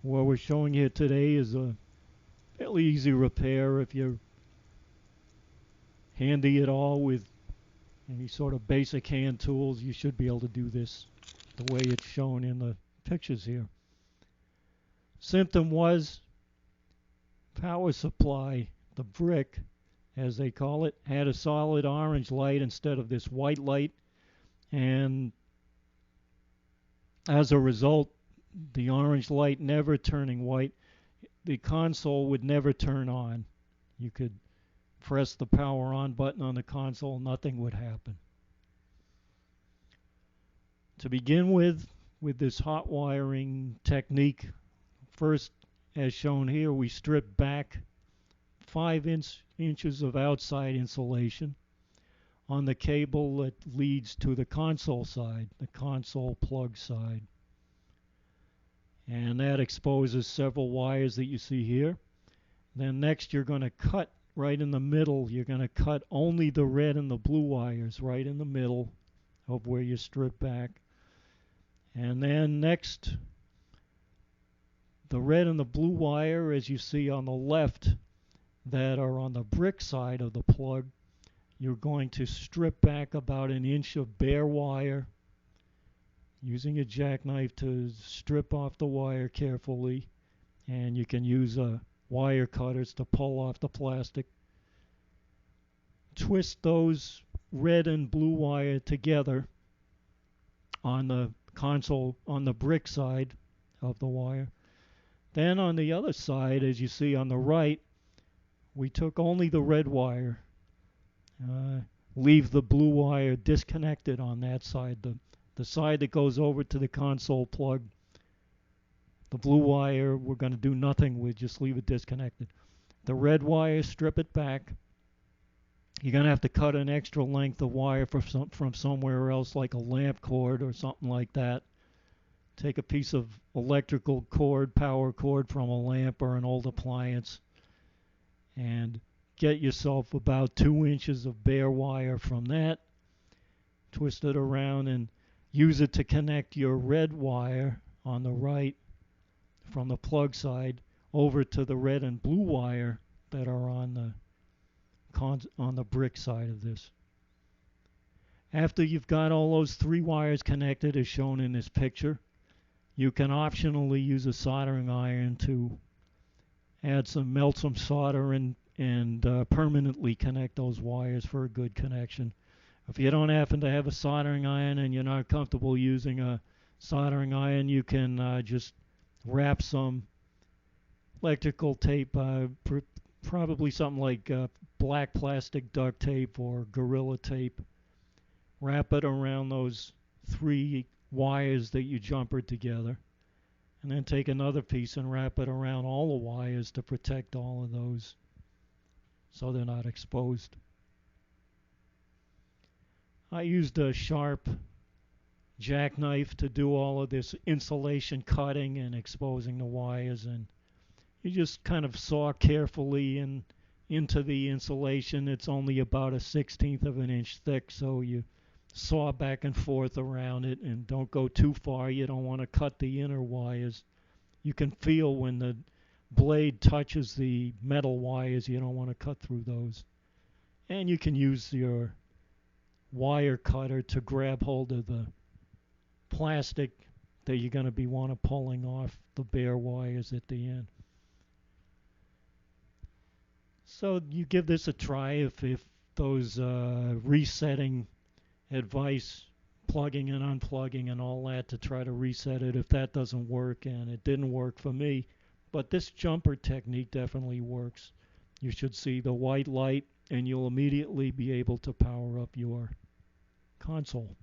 What we're showing here today is a fairly easy repair. If you're handy at all with any sort of basic hand tools, you should be able to do this the way it's shown in the pictures here. Symptom was power supply. The brick, as they call it, had a solid orange light instead of this white light, and as a result, the orange light never turning white, the console would never turn on. You could press the power on button on the console, nothing would happen. To begin with this hot wiring technique, first, as shown here, we strip back 5 inches of outside insulation on the cable that leads to the console side, the console plug side. And that exposes several wires that you see here. Then next you're going to cut right in the middle. You're going to cut only the red and the blue wires right in the middle of where you strip back. And then next, the red and the blue wire, as you see on the left, that are on the brick side of the plug, you're going to strip back about 1 inch of bare wire using a jackknife to strip off the wire carefully, and you can use wire cutters to pull off the plastic. Twist those red and blue wire together on the console, on the brick side of the wire. Then on the other side, as you see on the right, we took only the red wire. Leave the blue wire disconnected on that side, the side that goes over to the console plug. The blue wire we're going to do nothing with, just leave it disconnected. The red wire, strip it back. You're going to have to cut an extra length of wire from somewhere else, like a lamp cord or something like that. Take a piece of electrical cord, power cord from a lamp or an old appliance, and get yourself about 2 inches of bare wire from that. Twist it around and use it to connect your red wire on the right from the plug side over to the red and blue wire that are on the brick side of this. After you've got all those 3 wires connected as shown in this picture, you can optionally use a soldering iron to melt some solder and permanently connect those wires for a good connection. If you don't happen to have a soldering iron and you're not comfortable using a soldering iron, you can just wrap some electrical tape, probably something like black plastic duct tape or Gorilla tape. Wrap it around those 3 wires that you jumpered together, and then take another piece and wrap it around all the wires to protect all of those so they're not exposed. I used a sharp jackknife to do all of this insulation cutting and exposing the wires, and you just kind of saw carefully into the insulation. It's only about 1/16 of an inch thick, so you saw back and forth around it, and don't go too far. You don't want to cut the inner wires. You can feel when the blade touches the metal wires. You don't want to cut through those. And you can use your wire cutter to grab hold of the plastic that you're going to be pulling off the bare wires at the end. So you give this a try. If those resetting advice, plugging and unplugging and all that to try to reset it, if that doesn't work, and it didn't work for me, but this jumper technique definitely works. You should see the white light and you'll immediately be able to power up your console.